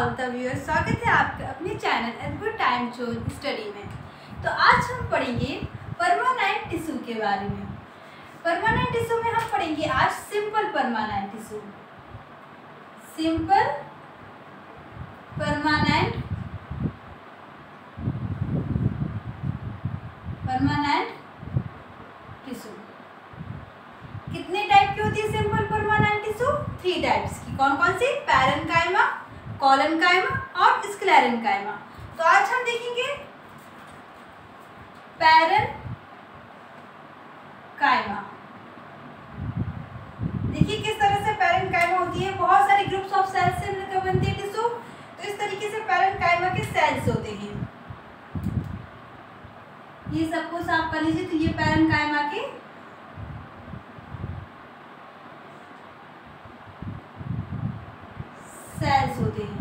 All the viewers, स्वागत है आपका अपने channel at good time zone study में। तो आज हम पढ़ेंगे परमानेंट टिश्यू के बारे में। परमानेंट टिश्यू में हम पढ़ेंगे आज simple permanent tissue. Simple permanent tissue कितने टाइप की होती है? सिंपल परमानेंट टिश्यू 3 टाइप्स की। कौन कौन सी? पैरेन्काइमा, कोलेन्काइमा और स्क्लेरेन्काइमा। तो आज हम देखेंगे पैरेन्काइमा। देखिए किस तरह से पैरेन्काइमा होती है। बहुत सारे ग्रुप्स ऑफ सेल्स से मिलकर बनती है टिश्यू। तो इस तरीके से पैरेन्काइमा के सेल्स होते हैं। ये सबको साफ कर लीजिए। तो ये पैरेन्काइमा के सेल्स होते हैं।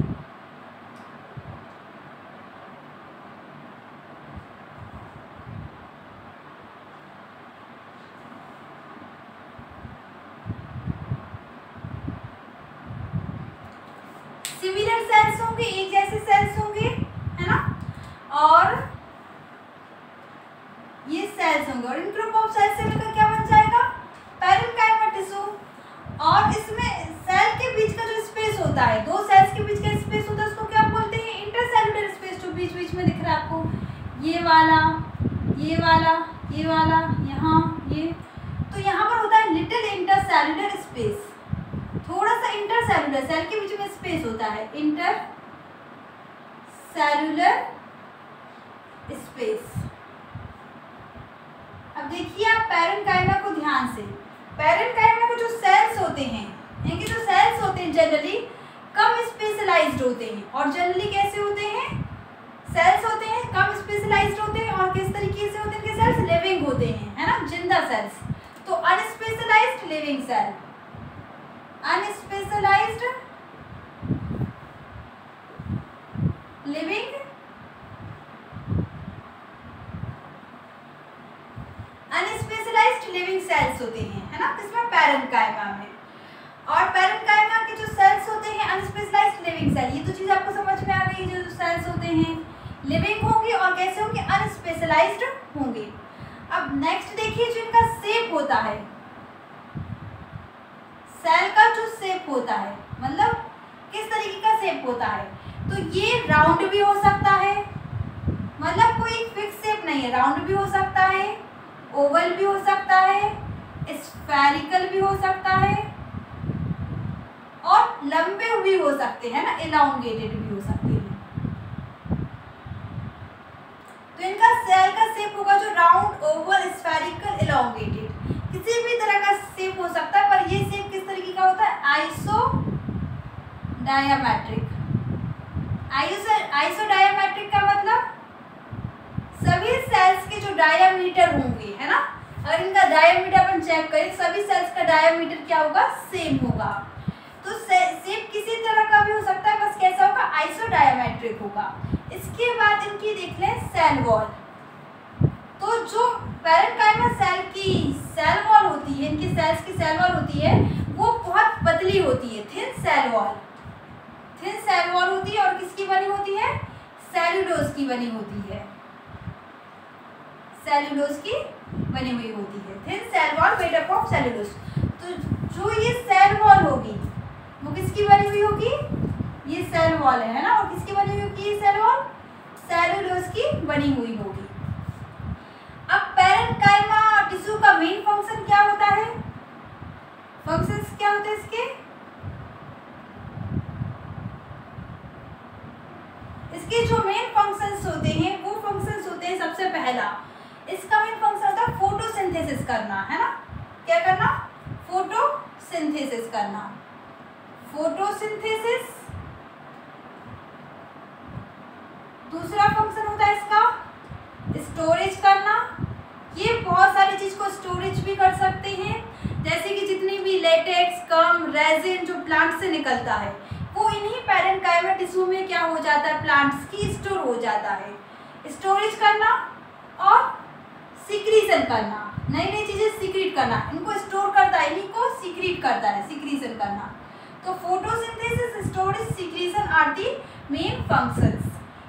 सिमिलर सेल्स होंगे, एक जैसे सेल्स होंगे, है ना। और ये सेल्स होंगे और इन ग्रुप ऑफ सेल्स से मिलकर क्या बन जाएगा? Parenchyma tissue. और इसमें सेल के बीच का जो स्पेस होता है, दो सेल्स के बीच का स्पेस होता है, उसको क्या बोलते हैं? Intercellular space. जो बीच बीच में दिख रहा है आपको, ये वाला, ये वाला, ये वाला, यहाँ ये, तो यहाँ पर होता है लिटिल इंटरसेलुलर स्पेस। थोड़ा सा इंटरसेलुलर, सेल के बीच में स्पेस होता है, इंटरसेलुलर स्पेस। अब देखिए आप पैरेन्काइमा को ध्यान से। पैरेन्काइमा के जो सेल्स होते हैं, इनके जो सेल्स होते हैं जनरली कम स्पेशलाइज्ड होते हैं। और जनरली कैसे होते हैं? सेल्स होते हैं कम स्पेशलाइज्ड होते हैं। और किस तरीके से होते हैं इनके सेल्स? लिविंग होते हैं, है ना, जिंदा सेल्स। तो अनस्पेशलाइज्ड लिविंग सेल, अनस्पेशलाइज्ड लिविंग सेल्स होते हैं, है ना, किसमें? पैरेन्काइमा में। और पैरेन्काइमा के जो सेल्स होते हैं अनस्पेशलाइज्ड लिविंग सेल। ये तो चीज आपको समझ में आ गई। जो सेल्स होते हैं लिविंग होंगे और कैसे होंगे? अनस्पेशलाइज्ड होंगे। अब नेक्स्ट देखिए जो इनका शेप होता है, सेल का जो शेप होता है, मतलब किस तरीके का शेप होता है। तो ये राउंड भी हो सकता है, मतलब कोई फिक्स शेप नहीं है। राउंड भी हो सकता है, ओवल भी हो सकता है, स्फेरिकल भी हो सकता है और लंबे भी हो सकते हैं ना, इलांगेटेड भी हो सकते हैं। तो इनका सेल का शेप होगा जो राउंड, ओवल, स्फेरिकल, इलांगेटेड, किसी भी तरह का शेप हो सकता है। पर ये शेप किस तरीके का होता है? आइसोडायामेट्रिक। आइसोडायामेट्रिक का मतलब सभी सेल्स के जो डायामीटर होंगे, है ना, अगर इनका डायामीटर अपन चेक करें, सभी सेल्स का डायामीटर क्या होगा? सेम होगा। तो शेप किसी तरह का भी हो सकता है, बस कैसा होगा? आइसोडायामेट्रिक होगा। इसके बाद इनकी देख लें सेल वॉल। तो जो पैरेन्काइमा सेल की सेल वॉल होती है, इनकी सेल्स की सेल वॉल होती है, वो बहुत पतली होती है, thin cell wall. Thin cell wall होती है और किसकी बनी होती है? सेल्यूलोज की बनी होती है। सेल्यूलोज की बनी हुई होती है। Thin cell wall made up of cellulose. तो जो ये सेल वॉल होगी वो किसकी बनी हुई होगी? ये सेल वॉल है ना। और किसकी बनी हुई होगी ये सेल वॉल? सेल्यूलोज की बनी हुई होगी। अब पैरेन्काइमा टिश्यू का मेन फंक्शन क्या होता है? फंक्शंस क्या होते हैं इसके? इसके जो मेन फंक्शंस होते हैं वो फंक्शंस होते हैं, सबसे पहला इसका मेन फंक्शन होता है फोटोसिंथेसिस करना, है ना। क्या करना? फोटोसिंथेसिस करना। फोटोसिंथेसिस। दूसरा फंक्शन होता है इसका स्टोरेज करना। ये बहुत सारी चीज को स्टोरेज भी कर सकते हैं, जैसे कि जितनी भी लेटेक्स, गम, रेजिन जो प्लांट से निकलता है वो इन्हीं पैरेन्काइमा टिश्यू में क्या हो जाता है? प्लांट्स की स्टोर हो जाता है। स्टोरेज करना और सिक्रीशन करना, नई नई चीजें सीक्रेट करना। इनको स्टोर करता है, इन्हीं को सीक्रेट करता है, सिक्रीशन करना। तो photosynthesis, storage, secretion are the main functions.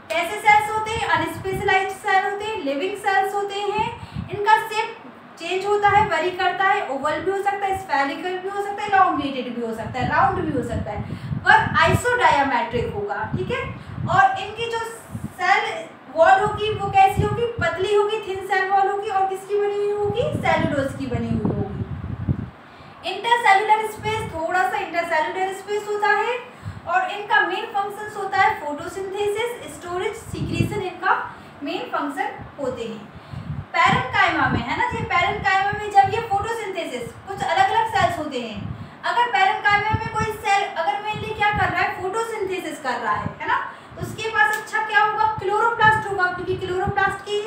कैसे सेल्स होते हैं? अनस्पेशलाइज्ड सेल होते हैं, लिविंग सेल्स होते हैं। इनका शेप चेंज होता है, वेरी करता है, ओवल भी हो सकता है, स्फेरिकल भी हो सकता है, एलोंगेटेड भी हो सकता है, राउंड भी हो सकता है, पर आइसोडायामेट्रिक होगा, ठीक है। और इनकी जो सेल वॉल होगी वो कैसी होगी? पतली होगी, थिन सेल वॉल होगी, और किसकी बनी हुई होगी? सेलुलोज की बनी हुई होगी। इंटरसेलुलर स्पेस, थोड़ा सा इंटरसेलुलर स्पेस होता है, और इनका मेन फंक्शंस होता है फोटोसिंथेसिस, स्टोरेज, सीक्रेशन, इनका मेन फंक्शन होते हैं। पैरेन्काइमा में, है ना जी, पैरेन्काइमा में जब ये फोटोसिंथेसिस, कुछ अलग अलग सेल्स होते हैं। अगर पैरेन्काइमा में कोई सेल अगर मेनली क्या कर रहा है? फोटोसिंथेसिस कर रहा है ना, तो उसके पास अच्छा क्या होगा? क्लोरोप्लास्ट होगा, क्योंकि क्लोरोप्लास्ट की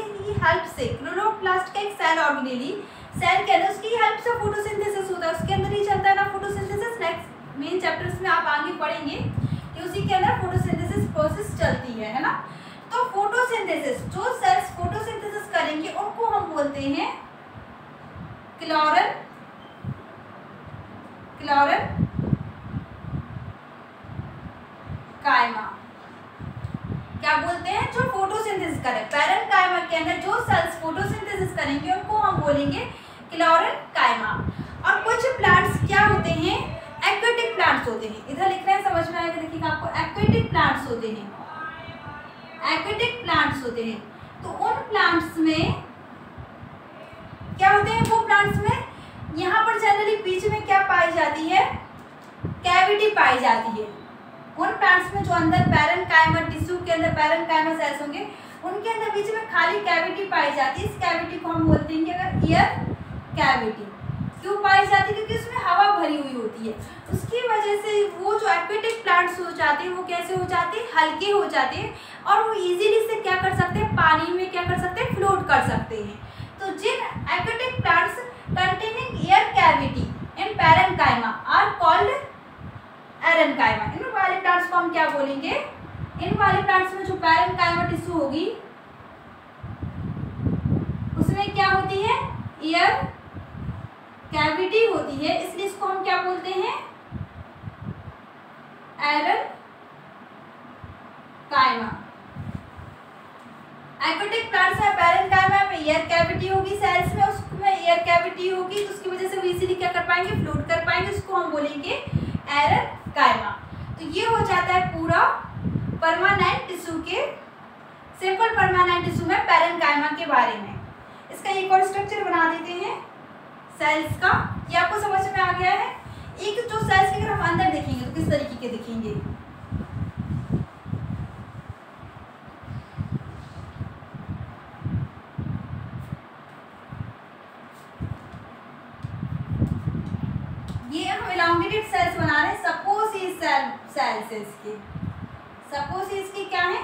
हेल्प से, क्लोरोप्लास्ट का एक सेल ऑर्गेनेली सेल के अंदर उसकी हेल्प से फोटोसिंथेसिस होता है, उसके अंदर ही चलता है ना फोटोसिंथेसिस। नेक्स्ट मेन चैप्टर्स में आप आगे पढ़ेंगे कि उसी के अंदर फोटोसिंथेसिस प्रोसेस चलती है ना। तो फोटोसिंथेसिस, जो सेल्स फोटोसिंथेसिस करेंगे उनको हम बोलते हैं क्लोरल कायमा। क्या बोलते हैं? जो फोटोसिंथेसिस करें। पैरेन्काइमा के अंदर जो सेल्स फोटोसिंथेसिस करेंगे उनको हम बोलेंगे क्लोरल कायमा। और कुछ प्लांट्स क्या होते हैं? एक्वेटिक प्लांट्स होते हैं। इधर लिख रहे हैं, समझ में आएगा, देखिएगा आपको। एक्वेटिक प्लांट्स होते हैं, एक्वेटिक प्लांट्स होते हैं। तो उन प्लांट्स में क्या होते हैं? वो प्लांट्स में यहाँ पर जनरली बीच में क्या पाई जाती है? कैविटी पाई जाती है। उन प्लांट्स में जो अंदर पैरेन्काइमा टिश्यू के अंदर पैरेन्काइमा सेल्स होंगे, उनके अंदर बीच में खाली कैविटी पाई जाती है। इस कैविटी को हम बोलते हैं कि अगर ईयर कैविटी। क्यों पाई जाती है? क्योंकि उसमें हवा भरी हुई होती है। उसकी वजह से वो जो एक्वेटिक प्लांट्स हो जाते हैं वो कैसे हो जाते हैं? हल्के हो जाते हैं, और वो इजीली से क्या कर सकते हैं? पानी में क्या कर सकते हैं? फ्लोट कर सकते हैं। तो जिन aquatic plants containing air cavity in parenchyma are called aerenchyma. इन वाले प्लांट्स को हम क्या बोलेंगे? इन वाले प्लांट्स में जो पैरेन्काइमा टिश्यू होगी उसमें क्या होती है? एयर कैविटी होती है, इसलिए इसको हम क्या बोलते हैं? एरेन्काइमा। एक्वेटिक प्लांट्स में पैरेन्काइमा में एयर कैविटी होगी, सेल्स में उसमें एयर कैविटी होगी, तो उसकी वजह से वो इजीली क्या कर पाएंगे? फ्लोट कर पाएंगे। उसको हम बोलेंगे एरेन्काइमा। तो ये हो जाता है पूरा परमानेंट टिश्यू के, सिंपल परमानेंट टिश्यू में पैरेन्काइमा के बारे में। इसका एक और स्ट्रक्चर बना देते हैं सेल्स का। ये आपको समझ में आ गया है? एक जो सेल्स के अगर हम अंदर देखेंगे तो किस तरीके के दिखेंगे? ये हम एलोंगेटेड सेल्स बना रहे हैं। सपोज ये सेल्स इसके, सपोज इसकी क्या है?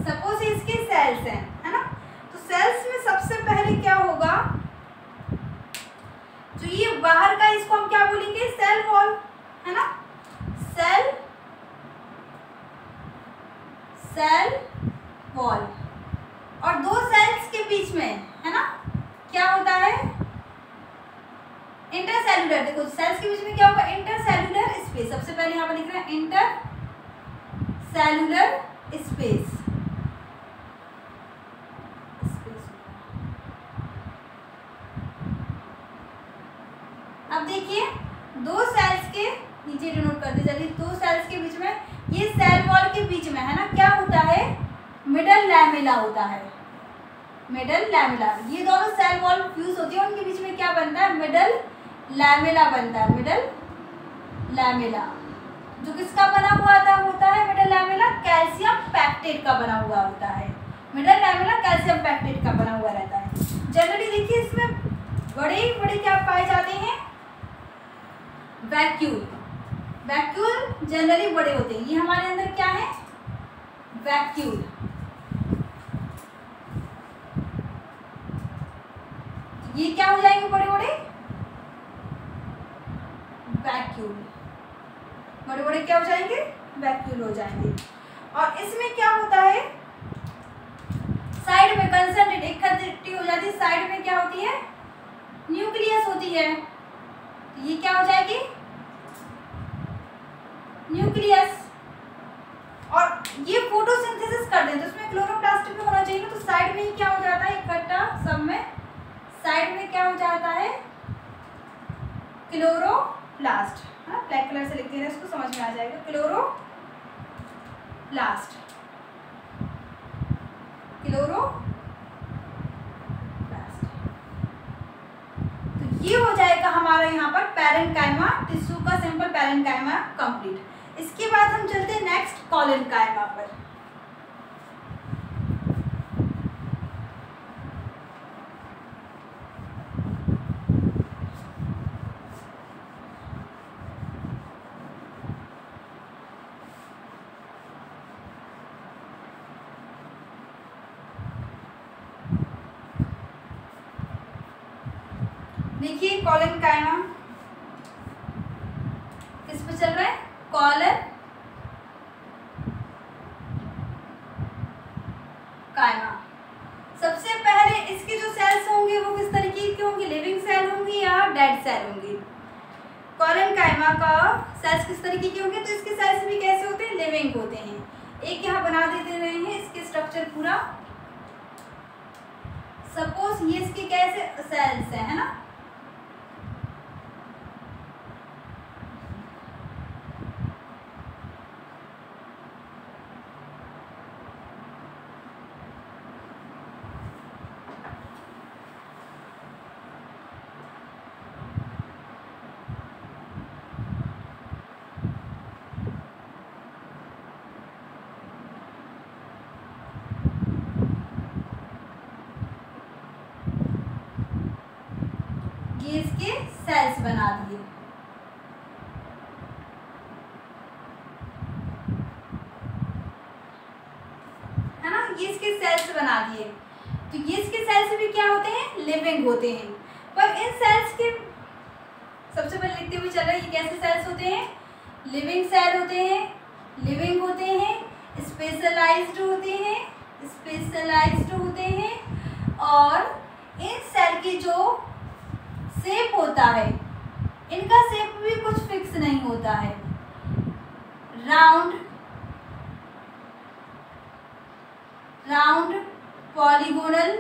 सपोज इसके सेल्स हैं, है ना। तो सेल्स में सबसे पहले क्या होगा? जो ये बाहर का, इसको हम क्या बोलेंगे? सेल वॉल, है ना। सेल वॉल, और दो सेल्स के बीच में, है ना, क्या होता है? इंटरसेल्युलर। देखो सेल्स के बीच में क्या होगा? Intercellular space. सबसे पहले यहाँ पर लिख रहे हैं इंटरसेल्युलर स्पेस। अब देखिए, दो सेल्स के नीचे डिनोट कर दीजिए जल्दी। दो सेल्स के बीच में, ये सेल वॉल के बीच में, है ना, क्या होता है? मिडल लैमेला होता है। मिडल लैमेला, ये दोनों सेल वॉल फ्यूज होती है, उनके बीच में क्या बनता है? मिडल लैमेला बनता है। मिडल लैमेला जो किसका बना हुआ होता है? मिडल लैमेला कैल्शियम पैक्टेट का बना हुआ होता है। मिडल लैमेला कैल्शियम पैक्टेट का बना हुआ रहता है। जनरली देखिए इसमें बड़े बड़े क्या पाए जाते हैं? वैक्यूल। वैक्यूल जनरली बड़े होते हैं। ये हमारे अंदर क्या है? वैक्यूल। ये क्या हो जाएंगे? बड़े बड़े वैक्यूल। बड़े बड़े क्या हो जाएंगे? वैक्यूल हो जाएंगे। और इसमें क्या होता है, साइड में कंसंट्रेट इकट्ठी हो जाती है, साइड में क्या होती है, न्यूक्लियस होती है। तो ये क्या हो जाएगी, न्यूक्लियस। और ये फोटोसिंथेसिस कर दें तो उसमें क्लोरोप्लास्ट भी होना चाहिए, तो साइड में ही क्या हो जाता है, इकट्ठा सब में साइड में क्या हो जाता है, क्लोरोप्लास्ट। हाँ, ब्लैक कलर से लिखते हैं, इसको समझ में आ जाएगा, क्लोरोप्लास्ट, क्लोरोप्लास्ट। तो ये हो जाएगा हमारा यहाँ पर पैरेन्काइमा, टिश्यू का सिंपल पैरेन्काइमा कंप्लीट। इसके बाद हम चलते हैं नेक्स्ट कॉलेनकाइमा पर। देखिए कॉलेनकाइमा किस पे चल रहा है, कॉलेनकाइमा। सबसे पहले इसके जो सेल्स होंगे वो किस तरीके के होंगे, लिविंग सेल होंगी या डेड सेल होंगी। कॉलेनकाइमा का सेल्स किस तरीके के होंगे, तो इसके सेल्स भी कैसे होते हैं, लिविंग होते हैं। एक यहाँ बना देते रहे हैं इसके स्ट्रक्चर पूरा। सपोज ये इसके कैसे सेल्स है ना, ये इसके सेल्स बना दिए, है ना, ये इसके सेल्स बना दिए। तो ये इसके सेल्स भी क्या होते हैं, लिविंग होते हैं। पर इन सेल्स के सबसे पहले लिखते हुए चल रहा है, ये कैसे सेल्स होते हैं, लिविंग सेल होते हैं, लिविंग होते हैं, स्पेशलाइज्ड होते हैं, स्पेशलाइज्ड होते हैं। और इन सेल की जो शेप होता है, इनका शेप भी कुछ फिक्स नहीं होता है, राउंड, राउंड, पॉलीगोनल,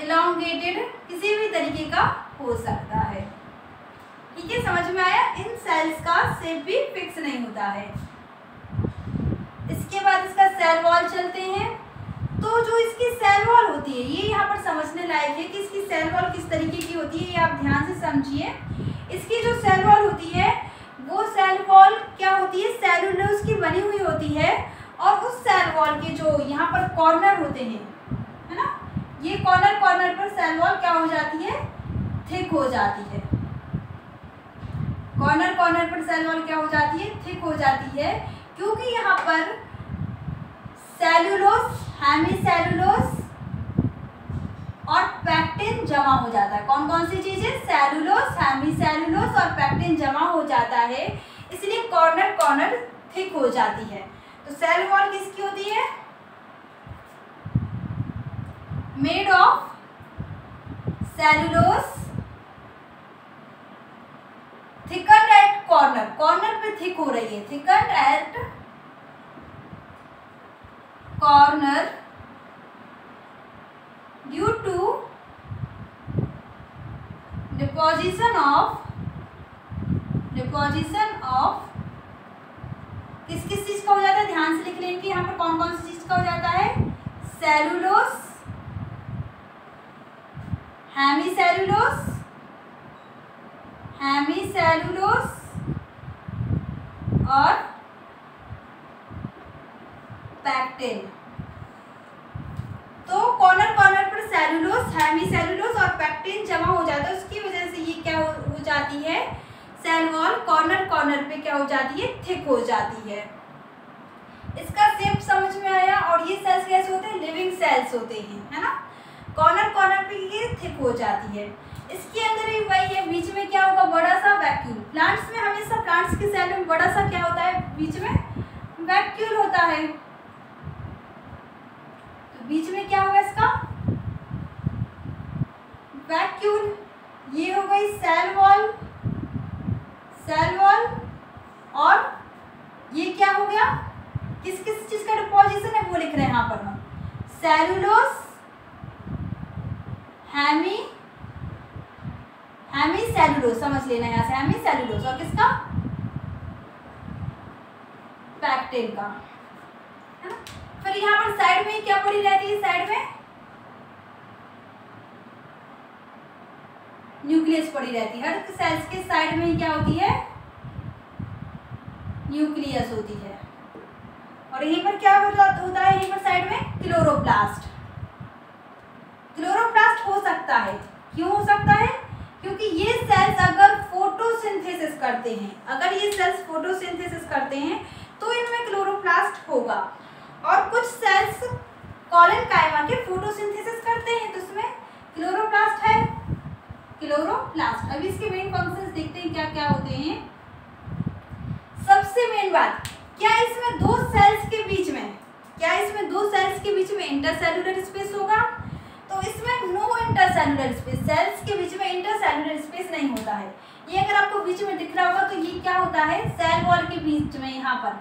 एलोंगेटेड, किसी भी तरीके का हो सकता है। ठीक है, समझ में आया, इन सेल्स का शेप भी फिक्स नहीं होता है। इसके बाद इसका सेल वॉल चलते हैं। तो जो इसकी सेल वॉल होती है, ये यहाँ पर समझने लायक है कि इसकी सेल वॉल किस तरीके की होती है, ये आप ध्यान से समझिए। इसकी जो सेल वॉल होती है वो सेल वॉल क्या होती है, सेलुलोज की बनी हुई होती है। और उस सेल वॉल के जो यहाँ पर कॉर्नर होते हैं, है ना, ये कॉर्नर कॉर्नर पर सेल वॉल क्या हो जाती है, थिक हो जाती है। कॉर्नर कॉर्नर पर सेल वॉल क्या हो जाती है, थिक हो जाती है, क्योंकि यहाँ पर सेलुलोज, हेमीसेलुलोज और पैक्टिन जमा हो जाता है। कौन कौन सी चीजें, सेलुलोज, हेमीसेलुलोज और पैक्टिन जमा हो जाता है, इसलिए कॉर्नर कॉर्नर थिक हो जाती है। तो सेल वॉल किसकी होती है, made of cellulose, thickened at corner, corner पे थिक हो रही है, thickened at corner due to deposition of किस किस चीज का हो जाता है, ध्यान से लिख लेंगे कि यहाँ पर कौन कौन सी चीज का हो जाता है, सेलुलोज, हेमीसेलुलोज, हेमीसेलुलोज और पैक्टिन। तो कॉर्नर कॉर्नर पर सेलुलोज, हेमीसेलुलोज और पैक्टिन जमा हो जाता है, उसकी वजह से ये क्या हो जाती है, सेल वॉल कॉर्नर कॉर्नर पे क्या हो जाती है, थिक हो जाती है। इसका शेप समझ में आया। और ये सेल्स कैसे होते हैं, लिविंग सेल्स होते हैं, है ना, कॉर्नर कॉर्नर पे ये थिक हो जाती है। इसके अंदर भी वही है, बीच में क्या होगा, बड़ा सा वैक्यूल। प्लांट्स में हमेशा प्लांट्स के सेल में बड़ा सा क्या होता है, बीच में वैक्यूल होता है। तो बीच में क्या होगा इसका, वैक्यूल। ये हो गई सेल वॉल, सेल वॉल। और ये क्या हो गया, किस किस चीज का डिपोजिशन है वो लिख रहे हैं यहाँ पर हम, सेलुलोस, हेमी सेलुलोस, समझ लेना यहाँ से, हेमी सेलुलोस। और किसका, पैक्टिन का, है ना। फिर यहाँ पर साइड में क्या पड़ी रहती है, साइड में न्यूक्लियस पड़ी रहती है। हर सेल्स के साइड में क्या होती है, न्यूक्लियस होती है। और यहीं पर क्या होता है, यहीं पर साइड में क्लोरोप्लास्ट। क्लोरोप्लास्ट हो सकता है, क्यों हो सकता है, क्योंकि ये सेल्स अगर फोटोसिंथेसिस करते हैं, अगर ये सेल्स फोटोसिंथेसिस करते हैं तो इनमें क्लोरोप्लास्ट होगा। और कुछ सेल्स कॉलेनकाइमा के फोटोसिंथेसिस करते हैं तो इसमें क्लोरोप्लास्ट है, क्लोरोप्लास्ट। अभी इसके मेन फंक्शंस देखते हैं क्या क्या होते हैं। सबसे मेन बात, क्या इसमें दो सेल्स के बीच में इंटरसेलुलर स्पेस होगा, तो इसमें नो इंटरसेलुलर स्पेस, सेल्स के बीच में इंटरसेलुलर स्पेस नहीं होता है। ये अगर आपको बीच में दिख रहा होगा तो ये क्या होता है, सेल वॉल के बीच में, यहाँ पर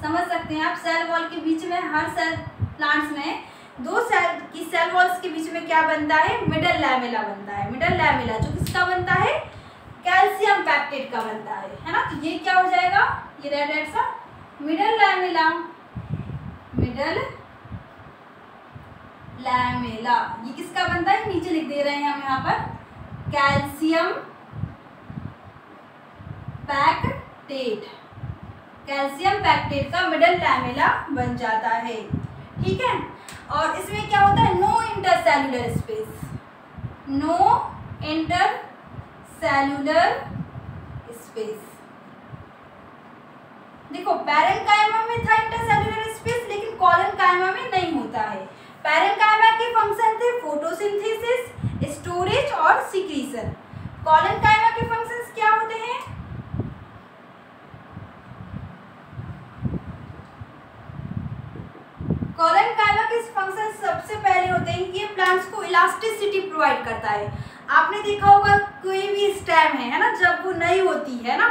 समझ सकते हैं आप, सेल वॉल के बीच में हर सेल प्लांट्स में दो सेल की सेल वॉल्स के बीच में क्या बनता है, मिडल लैमेला बनता है। मिडल लैमेला जो किसका बनता है, कैल्शियम पैक्टेट का बनता है ना। तो ये क्या हो जाएगा, ये रेड रेड सा मिडल लैमेला, मिडल लैमेला। ये किसका बनता है, नीचे लिख दे रहे हैं हम यहाँ पर, कैल्शियम पैक्टेट, कैल्शियम पैक्टेट का मिडल लैमेला बन जाता है, ठीक है। और इसमें क्या होता है, no intercellular space, no intercellular space. देखो पैरेन्काइमा में था इंटरसेल्युलर स्पेस, लेकिन कॉलेनकाइमा में नहीं होता है। पैरेन्काइमा के फंक्शन थे फोटोसिंथेसिस, स्टोरेज और सिक्रीशन। कॉलेनकाइमा के फंक्शंस क्या होते हैं, कॉलेनकाइमा के फंक्शन सबसे पहले होते हैं कि ये प्लांट्स को इलास्टिसिटी प्रोवाइड करता है। आपने देखा होगा कोई भी स्टेम है ना, जब वो नई होती है ना,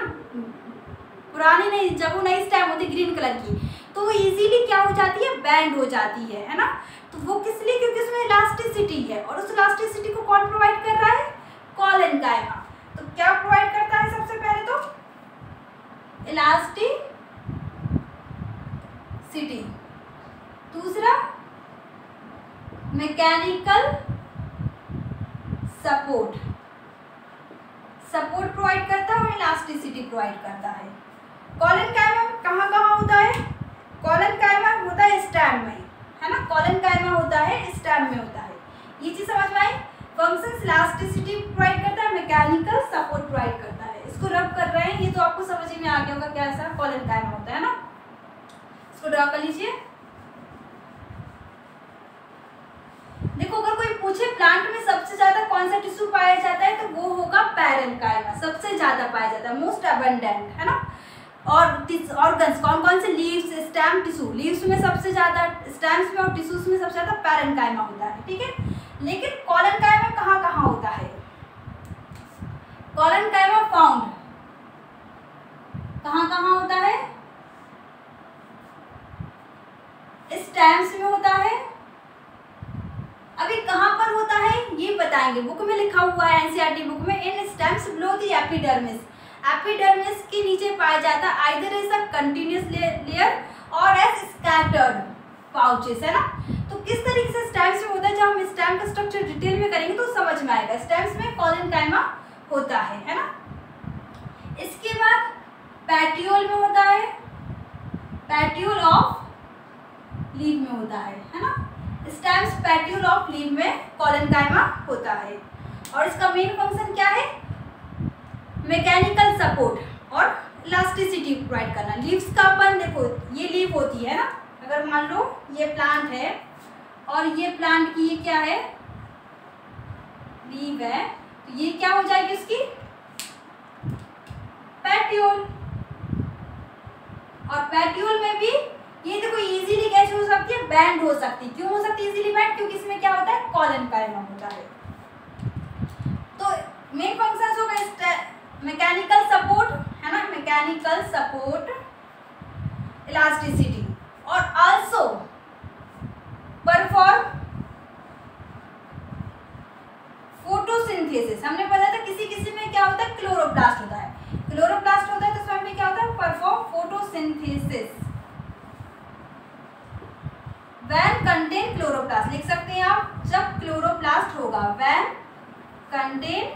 पुरानी नहीं, जब वो नई स्टेम होती है ग्रीन कलर की, तो वो इजीली क्या हो जाती है, बैंड हो जाती है ना। तो वो किस लिए, क्योंकि उसमें इलास्टिसिटी है, और उस इलास्टिसिटी को कौन प्रोवाइड कर रहा है, कॉलेनकाइमा। तो क्या प्रोवाइड करता है, सबसे पहले तो इलास्टिसिटी, दूसरा मैकेनिकल सपोर्ट प्रोवाइड करता है और इलास्टिसिटी प्रोवाइड करता है। कॉलेनकाइमा कहाँ कहाँ होता है, कॉलेनकाइमा होता है स्टेम में, है ना। कॉलेनकाइमा होता है स्टेम में होता है, ये चीज समझ में आई। फंक्शंस इलास्टिसिटी प्रोवाइड करता है, मैकेनिकल सपोर्ट प्रोवाइड करता है। इसको रब कर रहे हैं, ये तो आपको समझ में आ गया होगा क्या ऐसा कॉलेनकाइमा होता है ना। इसको ड्रॉ कर लीजिए। देखो अगर कोई पूछे प्लांट में सबसे ज्यादा कौन सा टिश्यू पाया जाता है, तो वो होगा पैरेन्काइमा, सबसे ज्यादा पाया जाता है, मोस्ट अबंडेंट, है ना। और ऑर्गन्स कौन कौन से, लीव्स, स्टेम, टिश्यू। लीव्स में सबसे ज्यादा, स्टेम्स में और टिश्यूज में सबसे ज्यादा पैरेन्काइमा होता है, ठीक है। लेकिन कॉलेनकाइमा कहाँ कहाँ होता है, कॉलेनकाइमा फाउंड कहाँ कहाँ होता है, स्टेम्स में होता है। अभी कहाँ पर होता है ये बताएंगे, बुक में लिखा हुआ है, एनसीईआरटी बुक में, in stems below the epidermis. Epidermis के नीचे पाया जाता है either as a continuous layer और एज स्कैटर्ड पाउचेस, है ना। तो किस तरीके से स्टेम्स में होता है, जब हम स्टेम का स्ट्रक्चर डिटेल में करेंगे तो समझ में आएगा। स्टेम्स में कॉलेनकाइमा होता है ना। इसके बाद पैटियोल में होता है, पैटियोल ऑफ लीफ में होता है ना। स्टेम्स पैटियोल ऑफ लीफ में कॉलेनकाइमा होता है। और इसका मेन फंक्शन क्या है, मैकेनिकल सपोर्ट और इलास्टिसिटी प्रोवाइड करना। लीव्स का अपन देखो, ये लीफ होती है ना, अगर मान लो ये प्लांट है और ये प्लांट की ये क्या है, लीफ है, तो ये क्या हो जाएगी उसकी पैटियोल, और पेट्यूल में भी ये देखो इजीली कैसे हो सकती है, बैंड हो सकती है। क्यों हो सकती है इजीली बैंड? क्योंकि इसमें क्या होता है, कॉलेनकाइमा होता है। तो मेन फंक्शंस हो गए मैकेनिकल सपोर्ट, है ना, मैकेनिकल सपोर्ट, इलास्टिसिटी, और आल्सो परफॉर्म फोटोसिंथेसिस। हमने पढ़ा था किसी किसी में क्या होता है, क्लोरोप्लास्ट होता है, क्लोरोप्लास्ट होता है, तो इसमें क्या होता है, perform photosynthesis when contain chloroplast. लिख सकते हैं आप, जब क्लोरोप्लास्ट होगा, व्हेन कंटेन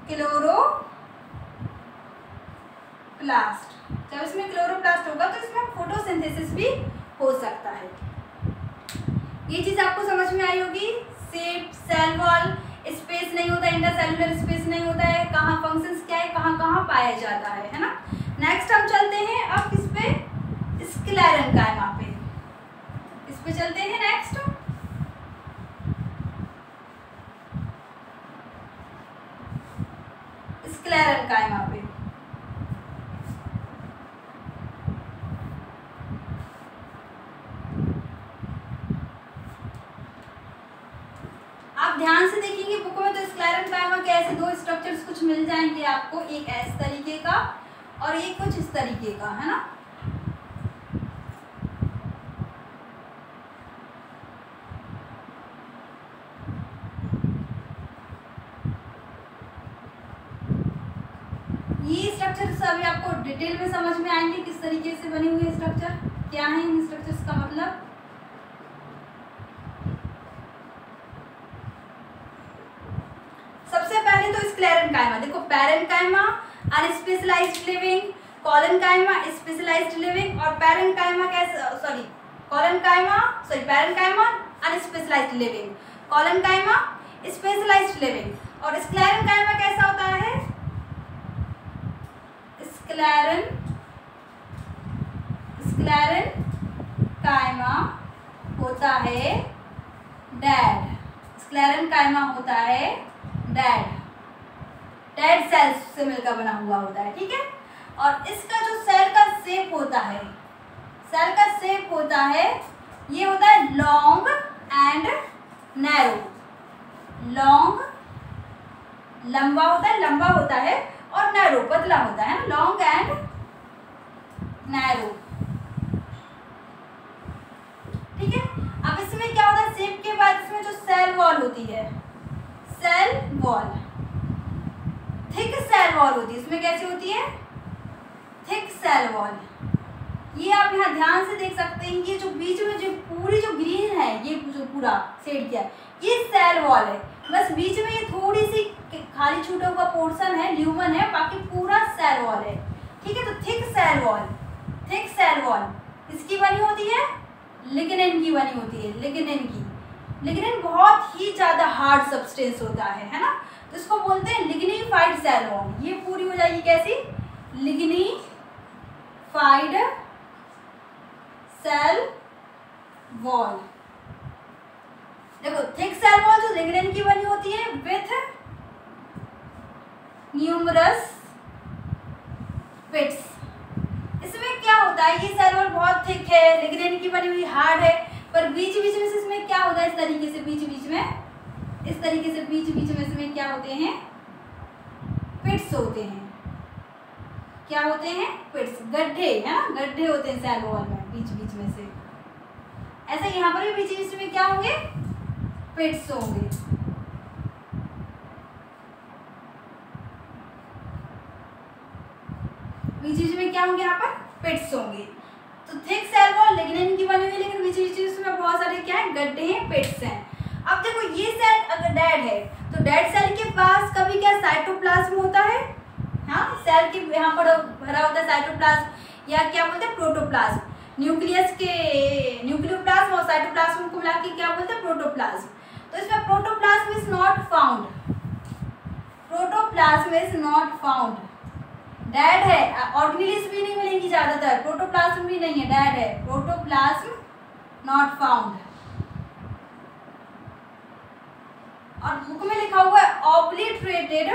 क्लोरोप्लास्ट, जब इसमें क्लोरोप्लास्ट होगा तो इसमें फोटोसिंथेसिस भी हो सकता है। ये चीज आपको समझ में आई होगी। शेप, सेल वॉल, स्पेस नहीं होता, इंटरसेलुलर स्पेस नहीं होता है, कहाँ फंक्शंस क्या है, कहाँ कहाँ पाया जाता है ना। नेक्स्ट हम चलते हैं अब किस पे, स्क्लेरेंकाइमा पे, इस पे चलते हैं नेक्स्ट। स्क्लेरेंकाइमा पे आप ध्यान से देखेंगे बुक में, तो स्क्लेरेंकाइमा के ऐसे दो स्ट्रक्चर्स कुछ मिल जाएंगे आपको, एक इस तरीके का और एक कुछ इस तरीके का, है ना। ये स्ट्रक्चर अभी आपको डिटेल में समझ में आएंगे, किस तरीके से बने हुए स्ट्रक्चर, क्या है इन स्ट्रक्चर्स का मतलब। सबसे पहले तो स्क्लेरेंकाइमा देखो, parenchyma unspecialized living, collenchyma specialized living, और पैरेन्काइमा कैसे, sorry parenchyma unspecialized living, collenchyma specialized living. और स्क्लेरेंकाइमा कैसा होता है, स्क्लेरेंकाइमा होता है डेड, स्क्लेरेंकाइमा होता है डेड सेल्स से मिलकर बना हुआ होता है, ठीक है। और इसका जो सेल का शेप होता है, सेल का शेप होता है, ये होता है लॉन्ग एंड नैरो, लॉन्ग लंबा होता है और नैरो पतला होता है ना, लॉन्ग एंड नैरो, ठीक है। अब इसमें क्या होता है, शेप के बाद इसमें जो सेल वॉल होती है, cell wall, thick cell wall होती है, इसमें कैसी होती है, थिक सेल वॉल। ये आप यहाँ ध्यान से देख सकते हैं, ये जो बीच में जो पूरी जो ग्रीन है, ये जो पूरा शेड किया है, ये सेल वॉल है। बस बीच में ये थोड़ी सी खाली छूटा हुआ पोर्शन है, ल्यूमन है, बाकी पूरा सेल वॉल है, ठीक है। तो थिक सेल वॉल इसकी बनी होती है, लिग्निन की बनी होती है, लिग्निन बहुत ही ज़्यादा हार्ड सब्सटेंस होता है ना, तो इसको बोलते हैं लिग्निफाइड सेल वॉल। ये पूरी हो जाएगी कैसी, लिग्निफाइड सेल वॉल। देखो थिक सेल वॉल जो लिग्निन की बनी होती है विथ न्यूमरस पिट्स। इसमें क्या होता है, ये सेल वॉल बहुत थिक है, लिग्निन की बनी हुई, हार्ड है, पर बीच बीच में से इसमें क्या होता है, इस तरीके से बीच बीच में इसमें क्या होते हैं, पिट्स होते हैं। क्या होते हैं, पिट्स, गड्ढे, है ना, गड्ढे होते हैं सेल वॉल में बीच बीच में से। ऐसे यहाँ पर भी बीच बीच में क्या होंगे, पिट्स होंगे। बीच बीच में क्या होंगे, यहाँ पर पिट्स होंगे। तो थिक सेल वॉल लिग्निन की बनी हुई, लेकिन बीच बीच में बहुत सारे क्या है, गड्ढे हैं, पिट्स हैं। अब देखो ये सेल अगर डेड है, तो डेड सेल के पास कभी क्या साइटोप्लाज्म होता है, हाँ, सेल के यहाँ पर भरा होता है साइटोप्लाज्म, या क्या बोलते हैं, प्रोटोप्लाज्म। न्यूक्लियस के न्यूक्लियोप्लाज्म और साइटोप्लाज्म को मिला के क्या बोलते हैं, प्रोटोप्लाज्म। तो इसमें protoplasm is not found, dead है। ऑर्गेनेल्स भी नहीं मिलेंगी ज्यादातर, प्रोटोप्लाज्म भी नहीं है, डेड है, प्रोटोप्लाज्म नॉट फाउंड। और बुक में लिखा हुआ है ऑब्लिटरेटेड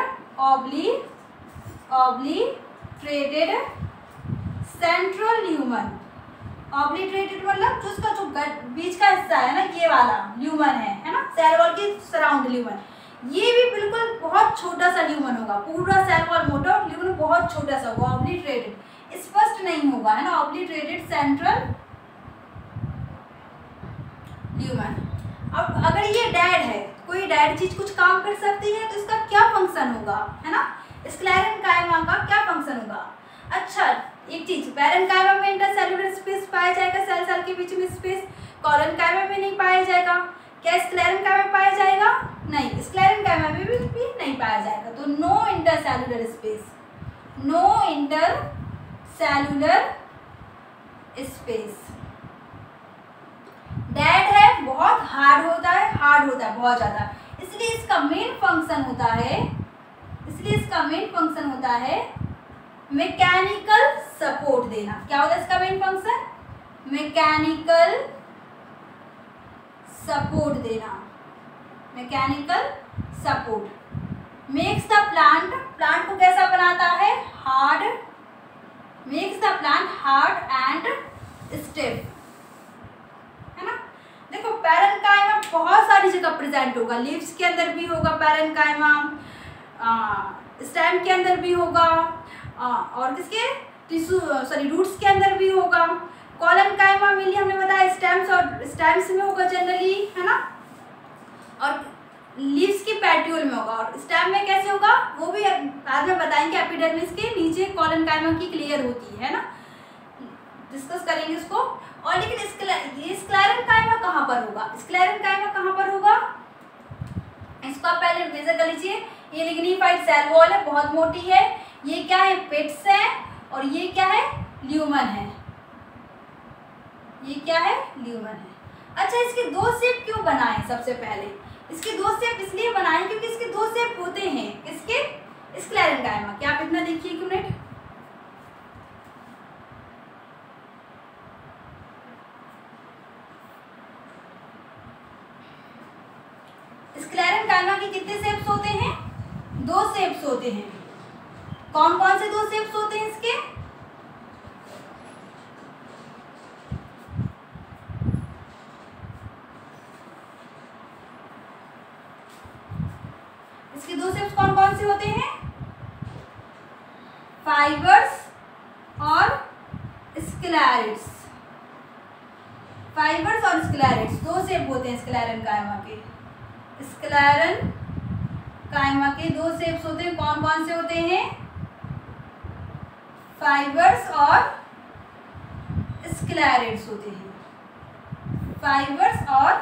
सेंट्रल ल्यूमन। ऑब्लिटरेटेड मतलब जो उसका जो बीच का हिस्सा है ना, ये वाला ल्यूमन है ना, सेल वॉल की सराउंड ल्यूमन, ये भी बिल्कुल बहुत छोटा सा ल्यूमन होगा। पूरा सेल वॉल मोटा और ल्यूमन बहुत छोटा सा होगा, ऑब्लिटरेटेड, स्पष्ट नहीं होगा, है ना, ऑब्लिटरेटेड सेंट्रल ल्यूमन। अब अगर ये डेड है, कोई डेड चीज कुछ काम कर सकती है, तो इसका क्या फंक्शन होगा, है ना, स्क्लेरेंकाइमा का क्या फंक्शन होगा। अच्छा, एक चीज, पैरेंकाइमा में इंटरसेल्युलर स्पेस पाया जाएगा, सेल सेल के बीच में स्पेस, कॉलनकाइमा में नहीं पाया जाएगा। क्या स्क्लेरेंकाइमा में पाया जाएगा? नहीं, स्क्लेरेंकाइमा में भी नहीं पाया जाएगा। तो no intercellular space, no intercellular space. Dead है, बहुत हार्ड होता है, बहुत ज़्यादा, इसलिए इसका मेन फंक्शन होता है, मैकेनिकल सपोर्ट देना। क्या होता है इसका मेन फंक्शन? मैकेनिकल सपोर्ट देना, mechanical support. Makes the plant को कैसा बनाता है? Hard, makes the plant hard and stiff, है ना। देखो पैरेंकाइमा बहुत सारी जगह प्रेजेंट होगा, लीव्स के अंदर भी होगा पैरेंकाइमा, स्टेम के अंदर भी होगा, और किसके रूट्स के अंदर भी होगा। कॉलनकाइमा मिली हमने बताया स्टेम्स में होगा जनरली, है ना, और लीव्स की पैट्यूल में होगा। और स्टेम में कैसे होगा वो भी बाद में बताएंगे, एपिडर्मिस के नीचे कॉलनकाइमा की क्लियर होती है ना, डिस्कस करेंगे उसको। और लेकिन ये स्क्लेरेंकाइमा कहाँ पर होगा? स्क्लेरेंकाइमा कहाँ पर होगा, इसको आप पहले मेजर कर लीजिए। ये लिग्निफाइड सेल वॉल है, बहुत मोटी है। ये क्या है? पिट्स है, और ये क्या है? ल्यूमन है। ये क्या है? ल्यूमन है। अच्छा, इसके दो शेप क्यों बनाए? सबसे पहले इसके दो शेप इसलिए बनाए क्योंकि इसके दो शेप होते हैं, इसके स्क्लेरेंकाइमा के। आप इतना देखिए एक मिनट, स्क्लेरेंकाइमा के कितने शेप्स होते हैं? दो शेप्स होते हैं। कौन कौन से दो शेप्स होते हैं इसके? इसके दो शेप्स कौन कौन से होते हैं? फाइबर्स और स्क्लेरिड्स। फाइबर्स और स्क्लेरिड्स दो शेप होते हैं स्क्लेरेंकाइमा के। स्क्लेरेंकाइमा के दो शेप्स होते हैं। कौन कौन से होते हैं? फाइबर्स और स्क्लेरिड्स होते हैं। फाइबर्स और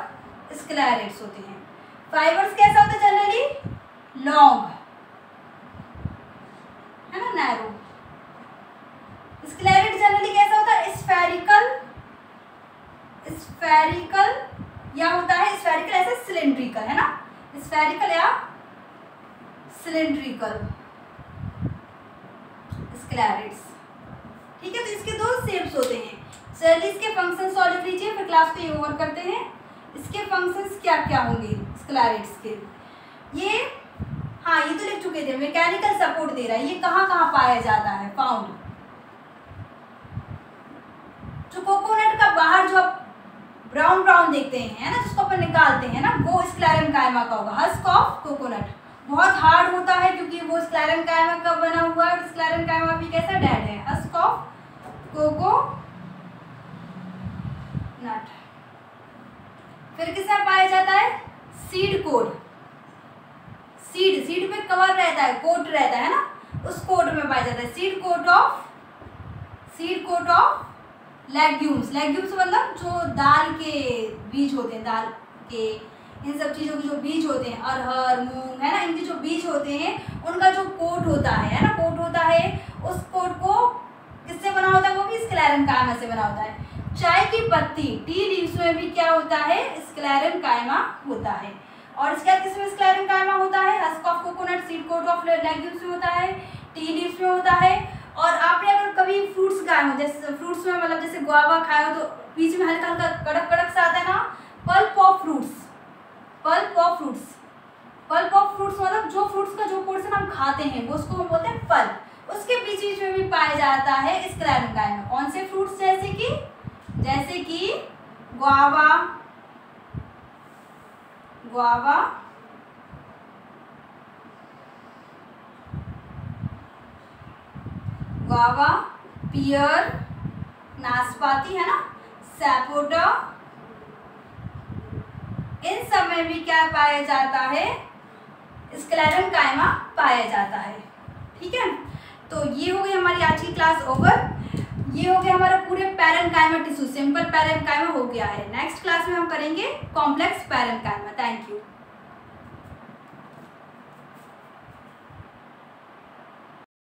स्क्लेरिड्स होते हैं। फाइबर्स कैसा होता है? जनरली लॉन्ग, है ना, नैरो। स्क्लेरिड जनरली कैसा होता है? स्फेरिकल, स्फेरिकल या होता है स्फेरिकल ऐसे सिलेंड्रिकल, है ना, स्फेरिकल या सिलेंड्रिकल स्क्लेरिड्स। ठीक है, तो इसके दो शेप्स होते हैं। चलिए इसके फंक्शन सॉल्व कीजिए, फिर क्लास को ये ओवर करते हैं। इसके फंक्शंस क्या क्या होंगे स्क्लेरिड्स के? ये हाँ, ये तो लिख चुके थे, मैकेनिकल सपोर्ट दे रहा है। ये कहाँ कहाँ पाया जाता है? फाउंड, जो कोकोनट का बाहर जो आप ब्राउन ब्राउन देखते हैं, है ना, जिसको अपन निकालते हैं ना, वो स्क्लेरेंकाइमा का होगा। हस्क ऑफ कोकोनट बहुत हार्ड होता है क्योंकि वो स्क्लेरेंकाइमा का बना हुआ है। स्क्लेरेंकाइमा भी कैसा? डेड है। Husk of coconut. फिर किसमें पाया जाता है? Seed code. सीड पे कवर रहता है, कोट रहता है ना, उस कोट में पाया जाता है। Seed coat of legumes. Legumes मतलब जो दाल के बीज होते हैं, दाल के इन सब चीज़ों के जो बीज होते हैं, अरहर, मूंग, है ना, इनके जो बीज होते हैं उनका जो कोट होता है ना, कोट होता है, उस कोट को किससे बना होता है? वो भी स्क्लेरेंकाइमा से बना होता है। चाय की पत्ती, टी लीव्स में भी क्या होता है? स्क्लेरेंकाइमा होता है। और इसके बाद किसमें स्क्लेरेंकाइमा होता है? Husk of coconut, seed coat of legumes में होता है, टी लीव्स में होता है। और आपने अगर कभी फ्रूट्स खाए हो, जैसे फ्रूट्स में मतलब जैसे गुआवा खाए हो, तो बीच में हल्का हल्का कड़क कड़क सा आता है ना, pulp of fruits. Pulp of fruits मतलब जो फ्रूट्स का जो पोर्शन हम खाते हैं वो उसको हम बोलते हैं पल्प। उसके बीच बीच में भी पाया जाता है स्क्लेरेंकाइमा। कौन से फ्रूट्स, जैसे कि गुआवा, पियर, नाशपाती है ना, सपोटा, इन सब में भी क्या पाया जाता है, स्क्लेरेंकाइमा पाया जाता है। ठीक है, तो ये हो गई हमारी आज की क्लास ओवर। ये हो गया हमारा पूरे पैरेन्काइमा टिश्यू, सिंपल पैरेन्काइमा हो गया है। नेक्स्ट क्लास में हम करेंगे कॉम्प्लेक्स पैरेन्काइमा। Thank you.